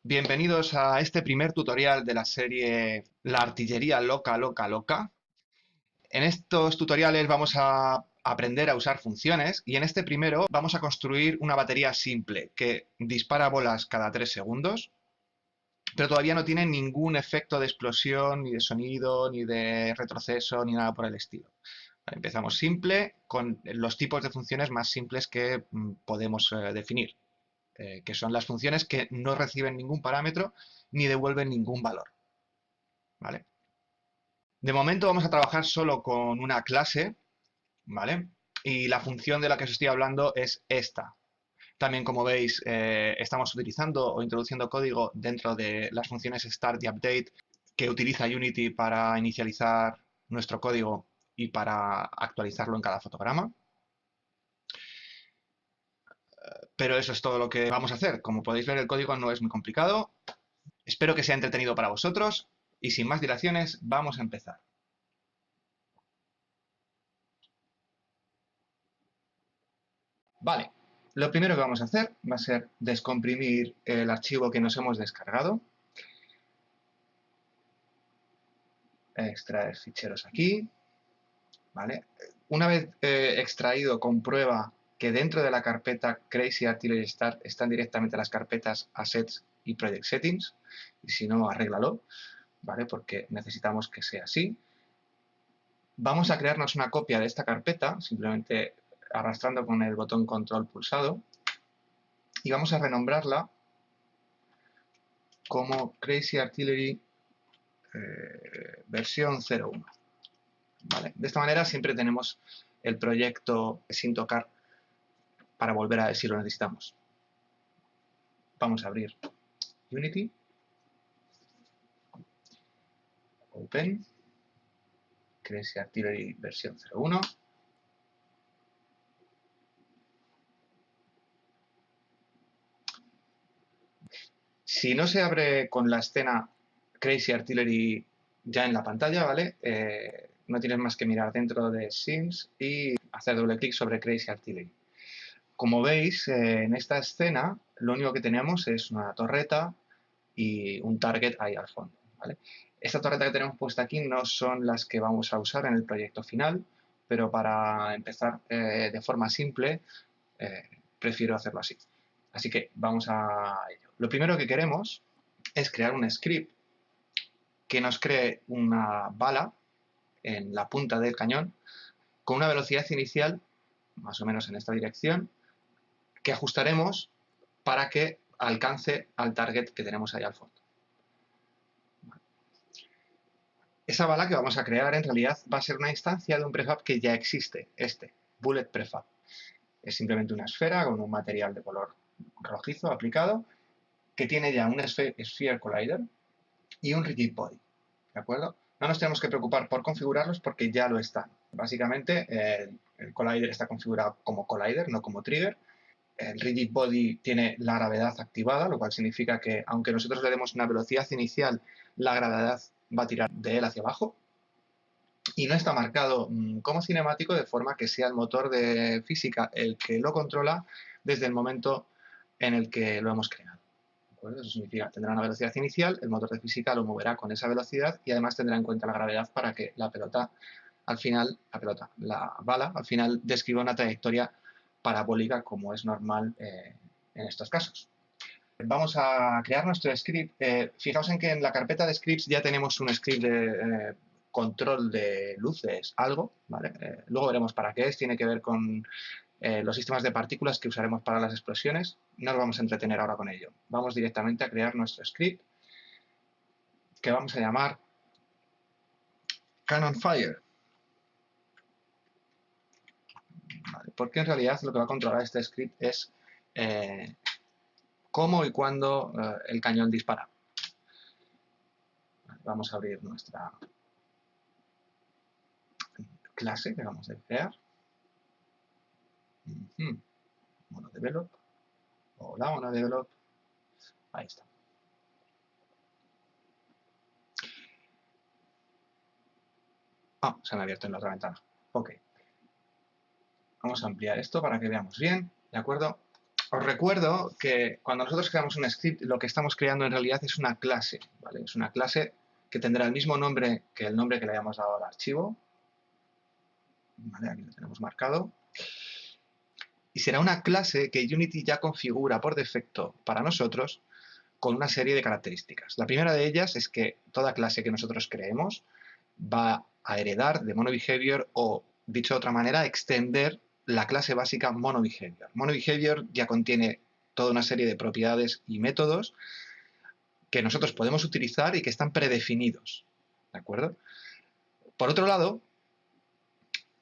Bienvenidos a este primer tutorial de la serie La artillería loca, loca, loca. En estos tutoriales vamos a aprender a usar funciones y en este primero vamos a construir una batería simple que dispara bolas cada 3 segundos, pero todavía no tiene ningún efecto de explosión, ni de sonido, ni de retroceso, ni nada por el estilo. Vale, empezamos simple con los tipos de funciones más simples que podemos definir, que son las funciones que no reciben ningún parámetro ni devuelven ningún valor. ¿Vale? De momento vamos a trabajar solo con una clase, ¿vale? Y la función de la que os estoy hablando es esta. También, como veis, estamos utilizando o introduciendo código dentro de las funciones start y update que utiliza Unity para inicializar nuestro código y para actualizarlo en cada fotograma. Pero eso es todo lo que vamos a hacer. Como podéis ver, el código no es muy complicado. Espero que sea entretenido para vosotros y sin más dilaciones, vamos a empezar. Vale, lo primero que vamos a hacer va a ser descomprimir el archivo que nos hemos descargado. Extraer ficheros aquí. ¿Vale? Una vez extraído, comprueba que dentro de la carpeta Crazy Artillery Start están directamente las carpetas Assets y Project Settings. Y si no, arréglalo, ¿vale? Porque necesitamos que sea así. Vamos a crearnos una copia de esta carpeta, simplemente arrastrando con el botón Control pulsado. Y vamos a renombrarla como Crazy Artillery versión 01. ¿Vale? De esta manera siempre tenemos el proyecto sin tocar para volver a ver si lo necesitamos. Vamos a abrir Unity, Open, Crazy Artillery versión 01. Si no se abre con la escena Crazy Artillery ya en la pantalla, ¿vale? No tienes más que mirar dentro de Scenes y hacer doble clic sobre Crazy Artillery. Como veis, en esta escena lo único que tenemos es una torreta y un target ahí al fondo, ¿vale? Esta torreta que tenemos puesta aquí no son las que vamos a usar en el proyecto final, pero para empezar de forma simple, prefiero hacerlo así. Así que vamos a ello. Lo primero que queremos es crear un script que nos cree una bala en la punta del cañón con una velocidad inicial, más o menos en esta dirección, que ajustaremos para que alcance al target que tenemos ahí al fondo. Esa bala que vamos a crear en realidad va a ser una instancia de un prefab que ya existe, este, Bullet Prefab. Es simplemente una esfera con un material de color rojizo aplicado que tiene ya un Sphere Collider y un Rigid Body, ¿de acuerdo? No nos tenemos que preocupar por configurarlos porque ya lo están. Básicamente, el Collider está configurado como Collider, no como Trigger. El Rigid Body tiene la gravedad activada, lo cual significa que aunque nosotros le demos una velocidad inicial, la gravedad va a tirar de él hacia abajo. Y no está marcado como cinemático de forma que sea el motor de física el que lo controla desde el momento en el que lo hemos creado. Eso significa que tendrá una velocidad inicial, el motor de física lo moverá con esa velocidad y además tendrá en cuenta la gravedad para que la pelota al final, la bala al final describa una trayectoria parabólica como es normal en estos casos. Vamos a crear nuestro script. Fijaos en que en la carpeta de scripts ya tenemos un script de control de luces, algo, ¿vale? Luego veremos para qué es, tiene que ver con los sistemas de partículas que usaremos para las explosiones. No nos vamos a entretener ahora con ello. Vamos directamente a crear nuestro script que vamos a llamar Cannon Fire. ¿Vale? Porque en realidad lo que va a controlar este script es cómo y cuándo el cañón dispara. Vamos a abrir nuestra clase que vamos a crear. MonoDevelop. Hola, MonoDevelop. Ahí está. Ah, se me ha abierto en la otra ventana. Ok. Vamos a ampliar esto para que veamos bien, ¿de acuerdo? Os recuerdo que cuando nosotros creamos un script, lo que estamos creando en realidad es una clase, ¿vale? Es una clase que tendrá el mismo nombre que el nombre que le hayamos dado al archivo. ¿Vale? Aquí lo tenemos marcado. Y será una clase que Unity ya configura por defecto para nosotros con una serie de características. La primera de ellas es que toda clase que nosotros creemos va a heredar de MonoBehavior o, dicho de otra manera, extender la clase básica MonoBehavior. MonoBehavior ya contiene toda una serie de propiedades y métodos que nosotros podemos utilizar y que están predefinidos. ¿De acuerdo? Por otro lado,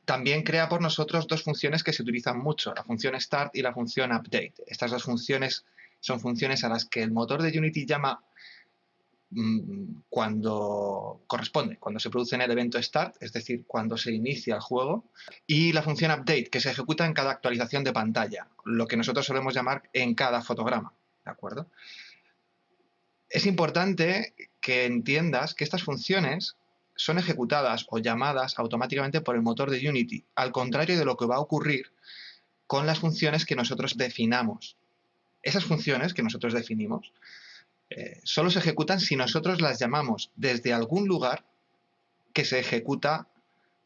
también crea por nosotros dos funciones que se utilizan mucho, la función start y la función update. Estas dos funciones son funciones a las que el motor de Unity llama cuando corresponde, cuando se produce en el evento start, es decir, cuando se inicia el juego, y la función update, que se ejecuta en cada actualización de pantalla, lo que nosotros solemos llamar en cada fotograma, ¿de acuerdo? Es importante que entiendas que estas funciones son ejecutadas o llamadas automáticamente por el motor de Unity, al contrario de lo que va a ocurrir con las funciones que nosotros definamos. Esas funciones que nosotros definimos solo se ejecutan si nosotros las llamamos desde algún lugar que se ejecuta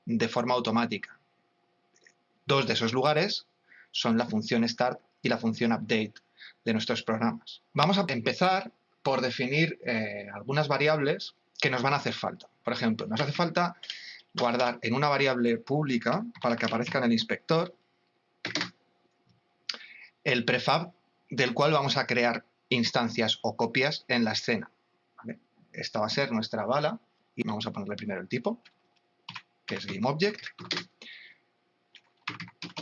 de forma automática. Dos de esos lugares son la función start y la función update de nuestros programas. Vamos a empezar por definir algunas variables que nos van a hacer falta. Por ejemplo, nos hace falta guardar en una variable pública para que aparezca en el inspector el prefab del cual vamos a crear instancias o copias en la escena. ¿Vale? Esta va a ser nuestra bala y vamos a ponerle primero el tipo, que es GameObject.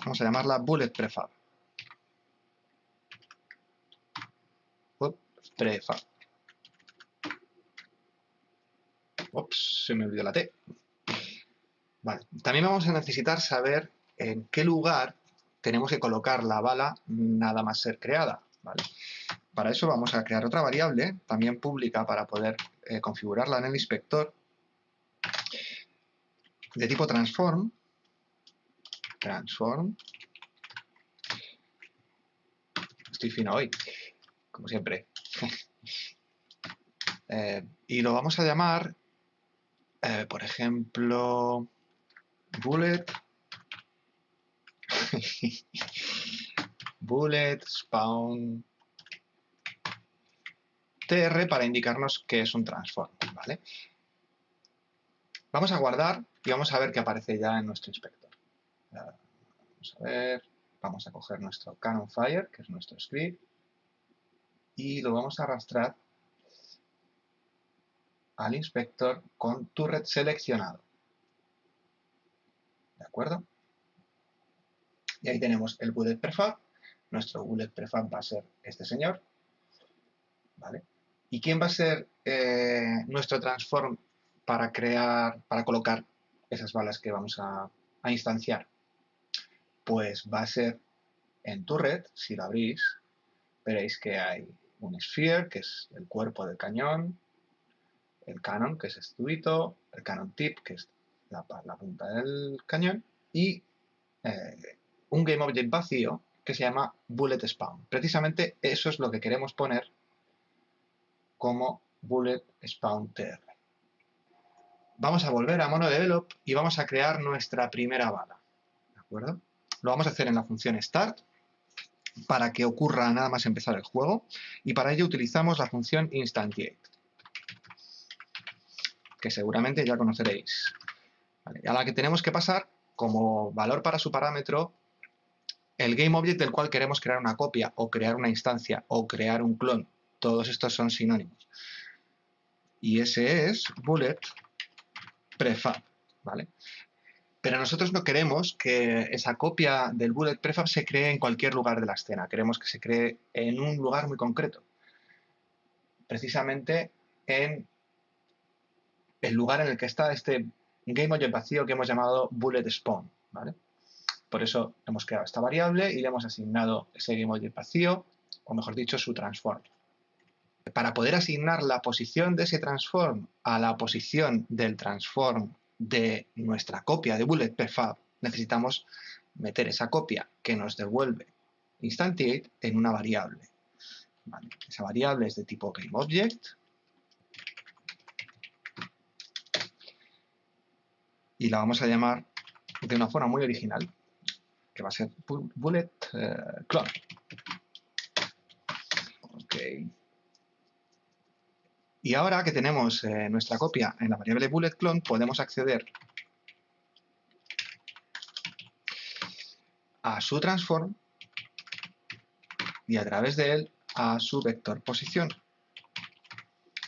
Vamos a llamarla Bullet Prefab. Prefab. Ups, se me olvidó la T. Vale. También vamos a necesitar saber en qué lugar tenemos que colocar la bala nada más ser creada. ¿Vale? Para eso vamos a crear otra variable, también pública, para poder configurarla en el inspector, de tipo transform. Estoy fino hoy, como siempre. Y lo vamos a llamar, por ejemplo, bullet spawn tr para indicarnos que es un transform, ¿vale? Vamos a guardar y vamos a ver qué aparece ya en nuestro inspector. Vamos a ver, vamos a coger nuestro Cannon Fire, que es nuestro script, y lo vamos a arrastrar al inspector con turret seleccionado. ¿De acuerdo? Y ahí tenemos el bullet prefab. Nuestro bullet prefab va a ser este señor. ¿Vale? ¿Y quién va a ser nuestro transform para colocar esas balas que vamos a instanciar? Pues va a ser en turret, si lo abrís, veréis que hay un sphere, que es el cuerpo del cañón, el cannon, que es este tubito, el cannon tip, que es la punta del cañón, y un GameObject vacío que se llama bullet spawn. Precisamente eso es lo que queremos poner como bullet spawn tr. Vamos a volver a MonoDevelop y vamos a crear nuestra primera bala. ¿De acuerdo? Lo vamos a hacer en la función start para que ocurra nada más empezar el juego, y para ello utilizamos la función instantiate, que seguramente ya conoceréis. ¿Vale? A la que tenemos que pasar como valor para su parámetro el GameObject del cual queremos crear una copia, o crear una instancia, o crear un clon. Todos estos son sinónimos. Y ese es bullet prefab, ¿vale? Pero nosotros no queremos que esa copia del bullet prefab se cree en cualquier lugar de la escena. Queremos que se cree en un lugar muy concreto. Precisamente en el lugar en el que está este GameObject vacío que hemos llamado bullet spawn, ¿vale? Por eso hemos creado esta variable y le hemos asignado ese GameObject vacío, o mejor dicho, su transform. Para poder asignar la posición de ese transform a la posición del transform de nuestra copia de bullet prefab, necesitamos meter esa copia que nos devuelve instantiate en una variable. ¿Vale? Esa variable es de tipo GameObject y la vamos a llamar de una forma muy original, que va a ser bullet clone. Okay. Y ahora que tenemos nuestra copia en la variable bullet clone, podemos acceder a su transform y a través de él a su vector posición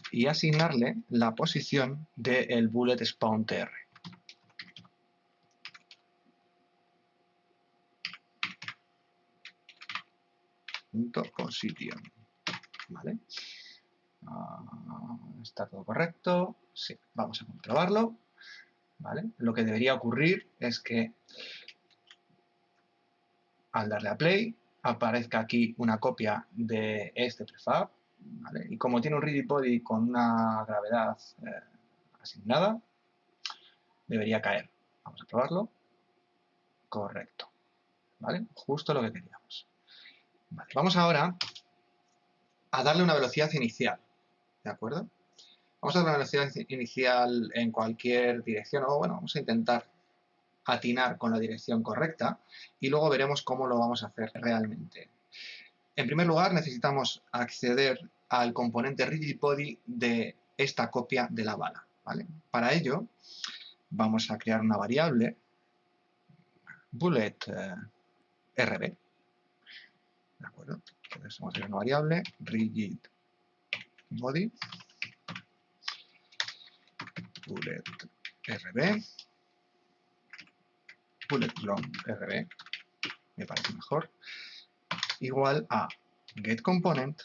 y asignarle la posición del bullet spawn tr. Position. ¿Vale? ¿Está todo correcto? Sí, vamos a comprobarlo. ¿Vale? Lo que debería ocurrir es que al darle a play aparezca aquí una copia de este prefab, ¿vale? Y como tiene un rigid body con una gravedad asignada, debería caer. Vamos a probarlo. Correcto. ¿Vale? Justo lo que queríamos. Vale. Vamos ahora a darle una velocidad inicial. ¿De acuerdo? Vamos a dar una velocidad inicial en cualquier dirección, o bueno, vamos a intentar atinar con la dirección correcta y luego veremos cómo lo vamos a hacer realmente. En primer lugar, necesitamos acceder al componente rigid body de esta copia de la bala, ¿vale? Para ello, vamos a crear una variable bullet rb, ¿de acuerdo? Entonces vamos a crear una variable rigid body bullet rb, bullet clone rb, me parece mejor, igual a getComponent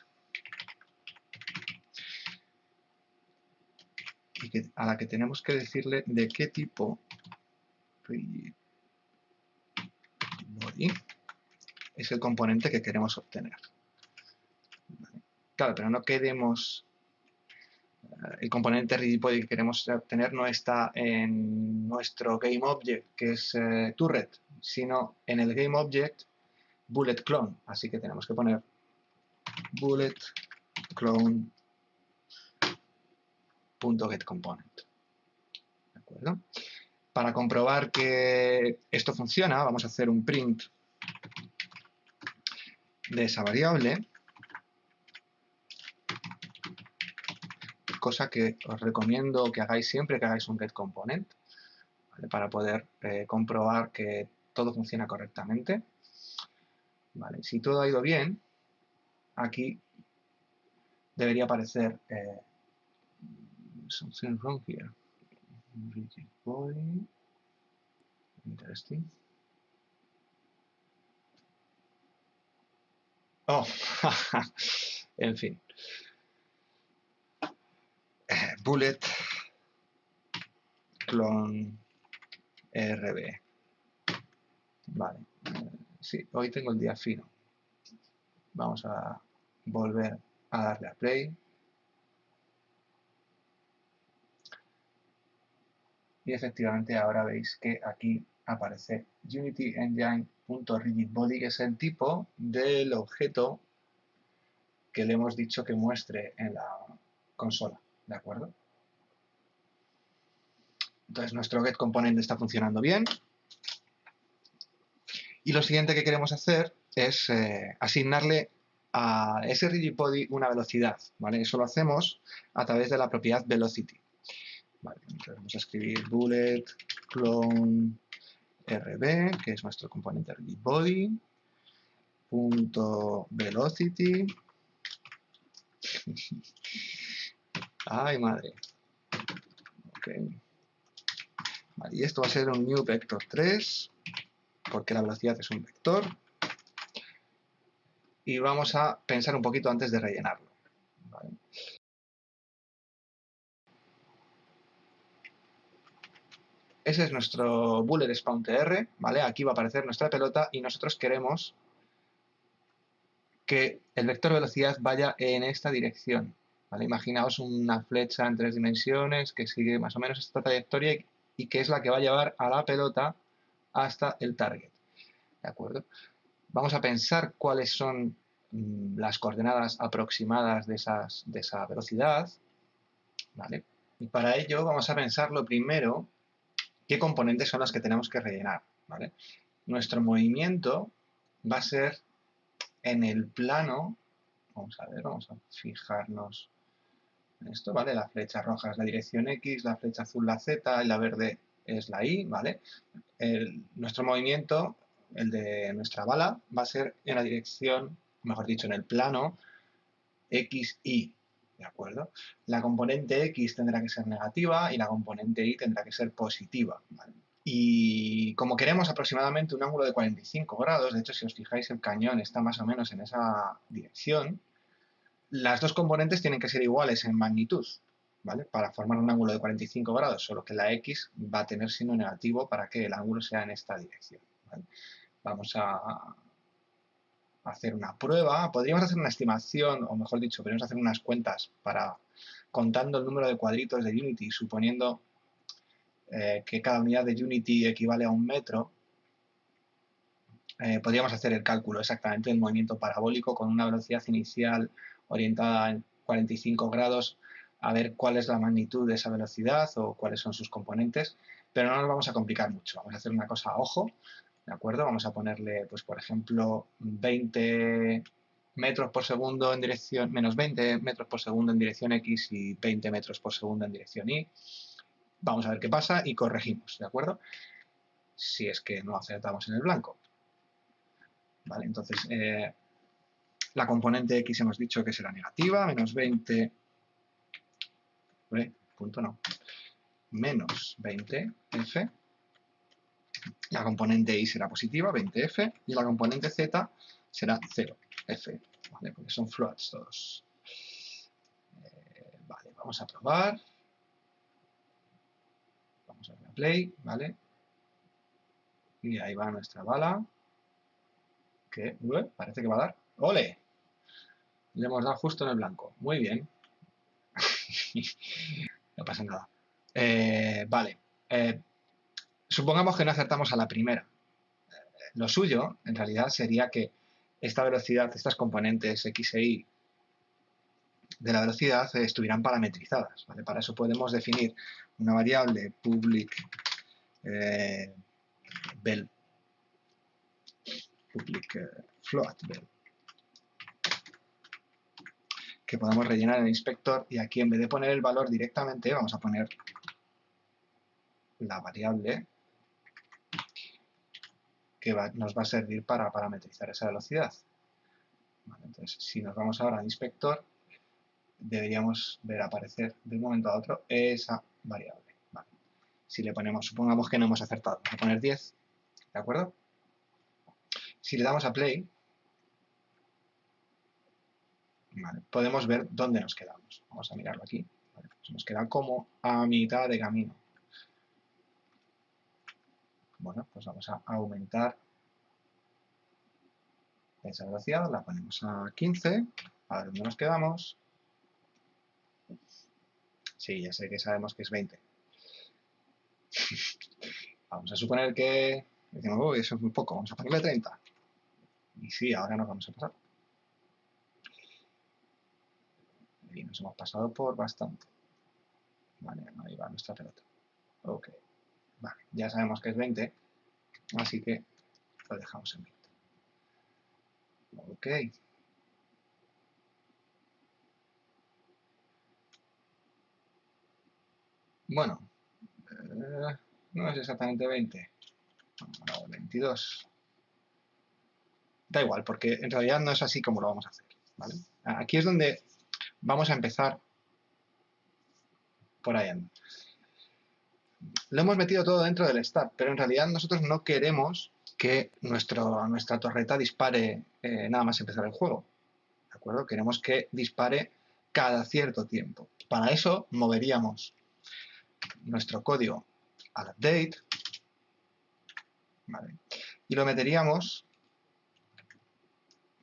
y a la que tenemos que decirle de qué tipo rigid body es el componente que queremos obtener. Claro, pero no queremos el componente rigid body que queremos obtener no está en nuestro GameObject, que es turret, sino en el GameObject bullet clone. Así que tenemos que poner bullet clone.getComponent. ¿De acuerdo? Para comprobar que esto funciona, vamos a hacer un print de esa variable, cosa que os recomiendo que hagáis siempre que hagáis un getComponent, ¿vale? Para poder comprobar que todo funciona correctamente. ¿Vale? Si todo ha ido bien, aquí debería aparecer something wrong here. Rigid body. Interesting. Oh, en fin. Bullet clone rb. Vale. Sí, hoy tengo el día fino. Vamos a volver a darle a play. Y efectivamente ahora veis que aquí aparece Unity Engine.rigidBody, que es el tipo del objeto que le hemos dicho que muestre en la consola, ¿de acuerdo? Entonces nuestro getComponent está funcionando bien. Y lo siguiente que queremos hacer es asignarle a ese rigid body una velocidad, ¿vale? Eso lo hacemos a través de la propiedad velocity. Vale, entonces vamos a escribir bullet clone rb, que es nuestro componente rigid body, punto velocity. Ay, madre. Ok. Vale, y esto va a ser un new vector 3, porque la velocidad es un vector. Y vamos a pensar un poquito antes de rellenarlo. ¿Vale? Ese es nuestro bullet spawn tr, ¿vale? Aquí va a aparecer nuestra pelota y nosotros queremos que el vector velocidad vaya en esta dirección, ¿vale? Imaginaos una flecha en 3 dimensiones que sigue más o menos esta trayectoria y que es la que va a llevar a la pelota hasta el target, ¿de acuerdo? Vamos a pensar cuáles son las coordenadas aproximadas de esa velocidad, ¿vale? Y para ello vamos a pensar lo primero, qué componentes son las que tenemos que rellenar, ¿vale? Nuestro movimiento va a ser en el plano, vamos a ver, vamos a fijarnos en esto, ¿vale? La flecha roja es la dirección X, la flecha azul la Z y la verde es la Y, ¿vale? Nuestro movimiento, el de nuestra bala, va a ser en la dirección, mejor dicho, en el plano X, Y, ¿de acuerdo? La componente X tendrá que ser negativa y la componente Y tendrá que ser positiva, ¿vale? Y como queremos aproximadamente un ángulo de 45 grados, de hecho, si os fijáis, el cañón está más o menos en esa dirección, las dos componentes tienen que ser iguales en magnitud, ¿vale? Para formar un ángulo de 45 grados, solo que la X va a tener signo negativo para que el ángulo sea en esta dirección, ¿vale? Vamos a hacer una prueba, podríamos hacer una estimación, o mejor dicho, podríamos hacer unas cuentas para contando el número de cuadritos de Unity, suponiendo que cada unidad de Unity equivale a un metro, podríamos hacer el cálculo exactamente del movimiento parabólico con una velocidad inicial orientada en 45 grados, a ver cuál es la magnitud de esa velocidad o cuáles son sus componentes, pero no nos vamos a complicar mucho, vamos a hacer una cosa a ojo, ¿de acuerdo? Vamos a ponerle, pues por ejemplo, 20 metros por segundo en dirección, menos 20 metros por segundo en dirección X y 20 metros por segundo en dirección Y. Vamos a ver qué pasa y corregimos, ¿de acuerdo? Si es que no acertamos en el blanco. Vale, entonces, la componente X hemos dicho que será negativa, menos 20, punto no, menos 20F. La componente Y será positiva, 20F, y la componente Z será 0F, ¿vale? Porque son floats todos. Vale, vamos a probar. Vamos a darle a play, ¿vale? Y ahí va nuestra bala, que parece que va a dar. ¡Ole! Le hemos dado justo en el blanco. Muy bien. No pasa nada. Vale. Supongamos que no acertamos a la primera. Lo suyo, en realidad, sería que esta velocidad, estas componentes X e Y de la velocidad estuvieran parametrizadas, ¿vale? Para eso podemos definir una variable public bell, float bell, que podemos rellenar en el inspector, y aquí en vez de poner el valor directamente vamos a poner la variable que nos va a servir para parametrizar esa velocidad. Vale, entonces, si nos vamos ahora al inspector, deberíamos ver aparecer de un momento a otro esa variable. Vale. Si le ponemos, supongamos que no hemos acertado, vamos a poner 10, ¿de acuerdo? Si le damos a play, vale, podemos ver dónde nos quedamos. Vamos a mirarlo aquí. Vale, pues nos queda como a mitad de camino. Bueno, pues vamos a aumentar esa velocidad, la ponemos a 15, a ver dónde nos quedamos. Sí, ya sé que sabemos que es 20. Vamos a suponer que decimos, uy, eso es muy poco, vamos a ponerle 30. Y sí, ahora nos vamos a pasar. Y nos hemos pasado por bastante. Vale, ahí va nuestra pelota. Ok, vale, ya sabemos que es 20, así que lo dejamos en 20. Ok. Bueno, no es exactamente 20. Vamos a 22. Da igual, porque en realidad no es así como lo vamos a hacer, ¿vale? Aquí es donde vamos a empezar por ahí. Lo hemos metido todo dentro del stack, pero en realidad nosotros no queremos que nuestra torreta dispare nada más empezar el juego, ¿de acuerdo? Queremos que dispare cada cierto tiempo. Para eso moveríamos nuestro código al update, ¿vale? Y lo meteríamos,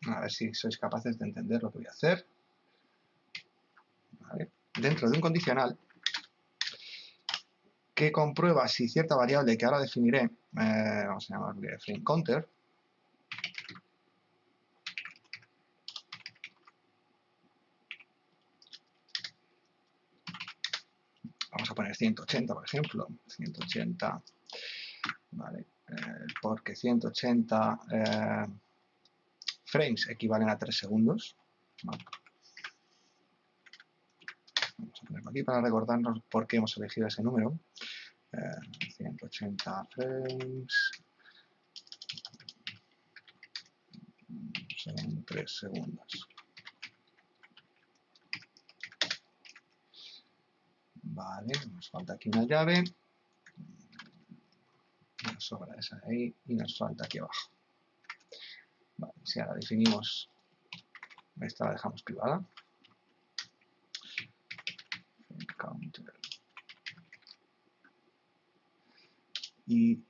a ver si sois capaces de entender lo que voy a hacer, ¿vale? Dentro de un condicional que comprueba si cierta variable que ahora definiré, vamos a llamarle frame counter, vamos a poner 180, por ejemplo. 180, ¿vale? Porque 180 frames equivalen a 3 segundos. ¿Vale? Vamos a ponerlo aquí para recordarnos por qué hemos elegido ese número. 180 frames son 3 segundos. Vale, nos falta aquí una llave. Nos sobra esa de ahí y nos falta aquí abajo. Vale, si ahora definimos, esta la dejamos privada. Counter. Y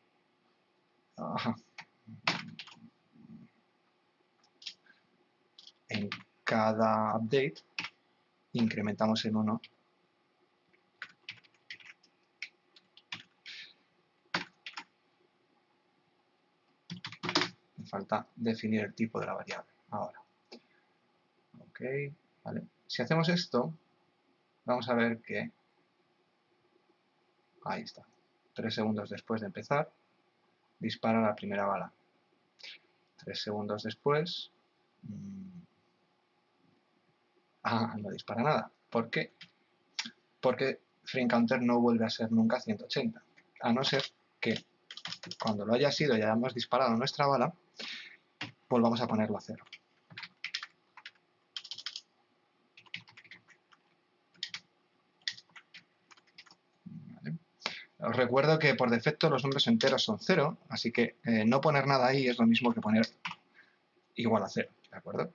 en cada update incrementamos en 1 me falta definir el tipo de la variable ahora. Ok, vale. Si hacemos esto, vamos a ver que ahí está. 3 segundos después de empezar, dispara la primera bala. 3 segundos después, no dispara nada. ¿Por qué? Porque frame counter no vuelve a ser nunca 180, a no ser que cuando lo haya sido y hayamos disparado nuestra bala, volvamos a ponerlo a 0. ¿Vale? Os recuerdo que por defecto los números enteros son 0, así que no poner nada ahí es lo mismo que poner igual a 0, ¿de acuerdo?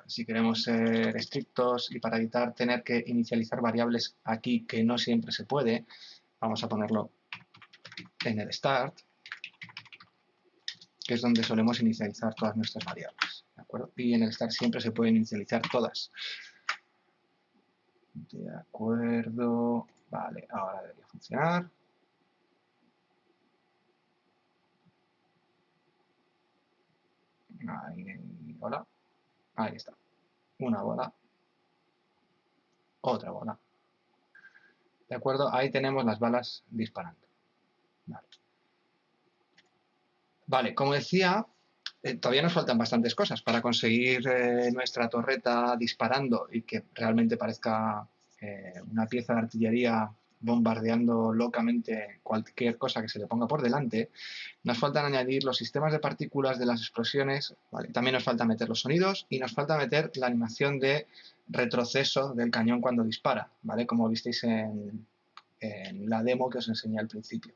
Si queremos ser estrictos y para evitar tener que inicializar variables aquí, que no siempre se puede, vamos a ponerlo en el start, que es donde solemos inicializar todas nuestras variables, ¿de acuerdo? Y en el start siempre se pueden inicializar todas. De acuerdo, vale, ahora debería funcionar. Ahí, hola, ahí está. Una bola, otra bola. ¿De acuerdo? Ahí tenemos las balas disparando. Vale, como decía, todavía nos faltan bastantes cosas para conseguir nuestra torreta disparando y que realmente parezca una pieza de artillería bombardeando locamente cualquier cosa que se le ponga por delante. Nos faltan añadir los sistemas de partículas de las explosiones, ¿vale? También nos falta meter los sonidos y nos falta meter la animación de retroceso del cañón cuando dispara, ¿vale? Como visteis en la demo que os enseñé al principio.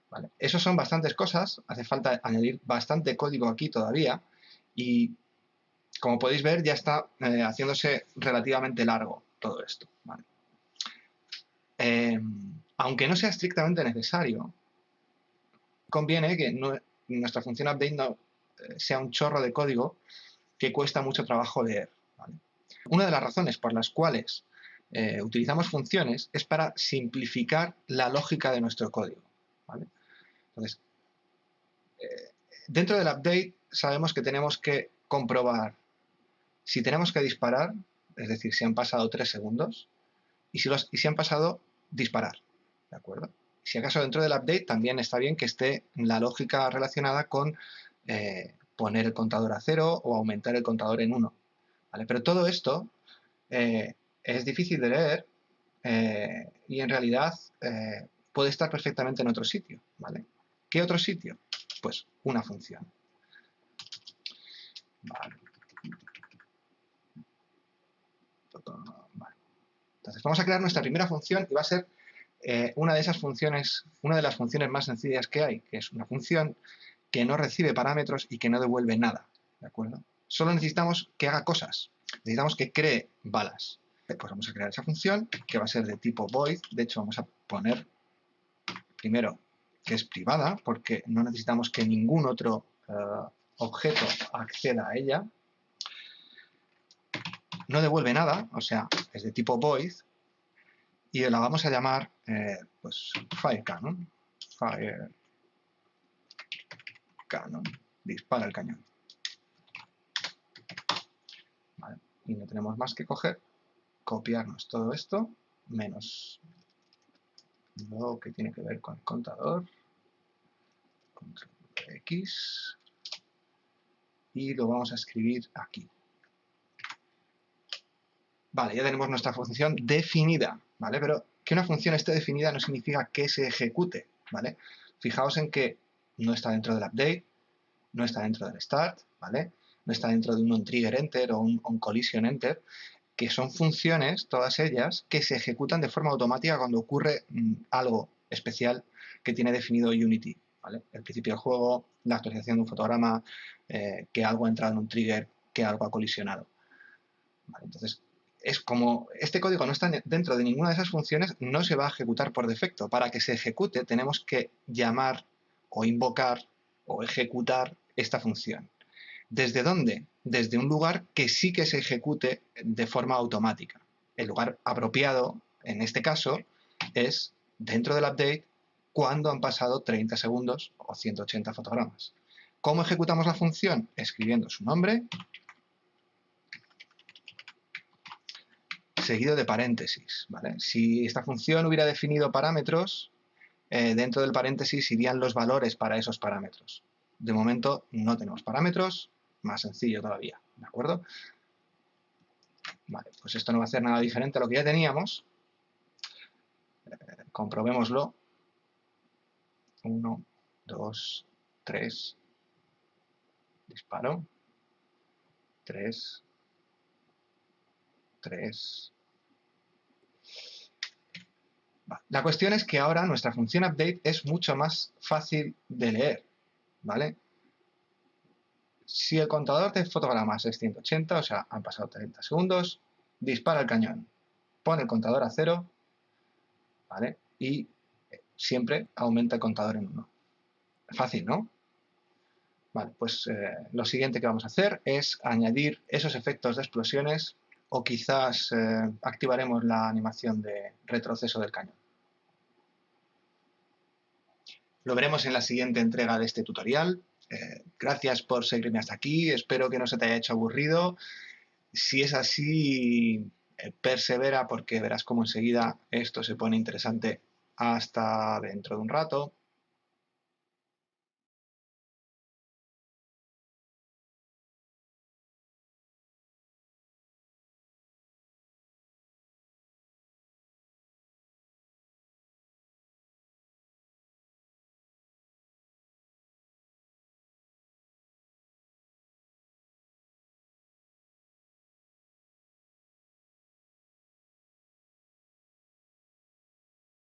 ¿Vale? Eso son bastantes cosas, hace falta añadir bastante código aquí todavía y como podéis ver ya está haciéndose relativamente largo todo esto. ¿Vale? Aunque no sea estrictamente necesario, conviene que nuestra función update no sea un chorro de código que cuesta mucho trabajo leer. ¿Vale? Una de las razones por las cuales utilizamos funciones es para simplificar la lógica de nuestro código. ¿Vale? Entonces, dentro del update sabemos que tenemos que comprobar si tenemos que disparar, es decir, si han pasado 3 segundos, y si han pasado, disparar. ¿De acuerdo? Si acaso dentro del update también está bien que esté la lógica relacionada con poner el contador a 0 o aumentar el contador en 1. ¿Vale? Pero todo esto es difícil de leer y en realidad puede estar perfectamente en otro sitio. ¿Vale? ¿Qué otro sitio? Pues una función. Vale. Vale. Entonces vamos a crear nuestra primera función y va a ser una de esas funciones, una de las funciones más sencillas que hay, que es una función que no recibe parámetros y que no devuelve nada. ¿De acuerdo? Solo necesitamos que haga cosas. Necesitamos que cree balas. Pues vamos a crear esa función que va a ser de tipo void. De hecho, vamos a poner primero que es privada porque no necesitamos que ningún otro objeto acceda a ella. No devuelve nada, o sea, es de tipo void. Y la vamos a llamar pues fire cannon. Fire cannon. Dispara el cañón. Vale. Y no tenemos más que coger copiarnos todo esto, menos lo que tiene que ver con el contador, control X, y lo vamos a escribir aquí. Vale, ya tenemos nuestra función definida, ¿vale? Pero que una función esté definida no significa que se ejecute, ¿vale? Fijaos en que no está dentro del update, no está dentro del start, ¿vale? No está dentro de un onTrigger enter o un onCollision enter, que son funciones, todas ellas, que se ejecutan de forma automática cuando ocurre algo especial que tiene definido Unity, ¿vale? El principio del juego, la actualización de un fotograma, que algo ha entrado en un trigger, que algo ha colisionado, ¿vale? Entonces, es como este código no está dentro de ninguna de esas funciones, no se va a ejecutar por defecto. Para que se ejecute tenemos que llamar o invocar o ejecutar esta función. ¿Desde dónde? Desde un lugar que sí que se ejecute de forma automática. El lugar apropiado, en este caso, es dentro del update cuando han pasado 30 segundos o 180 fotogramas. ¿Cómo ejecutamos la función? Escribiendo su nombre, seguido de paréntesis, ¿vale? Si esta función hubiera definido parámetros, dentro del paréntesis irían los valores para esos parámetros. De momento no tenemos parámetros, más sencillo todavía, ¿de acuerdo? Vale, pues esto no va a hacer nada diferente a lo que ya teníamos. Comprobémoslo. 1, 2, 3. Disparo. 3, 3. Vale. La cuestión es que ahora nuestra función update es mucho más fácil de leer, ¿vale? Si el contador de fotogramas es 180, o sea, han pasado 30 segundos, dispara el cañón, pone el contador a 0, ¿vale? Y siempre aumenta el contador en 1. Fácil, ¿no? Vale, pues lo siguiente que vamos a hacer es añadir esos efectos de explosiones o quizás activaremos la animación de retroceso del cañón. Lo veremos en la siguiente entrega de este tutorial. Gracias por seguirme hasta aquí, espero que no se te haya hecho aburrido. Si es así, persevera porque verás cómo enseguida esto se pone interesante hasta dentro de un rato.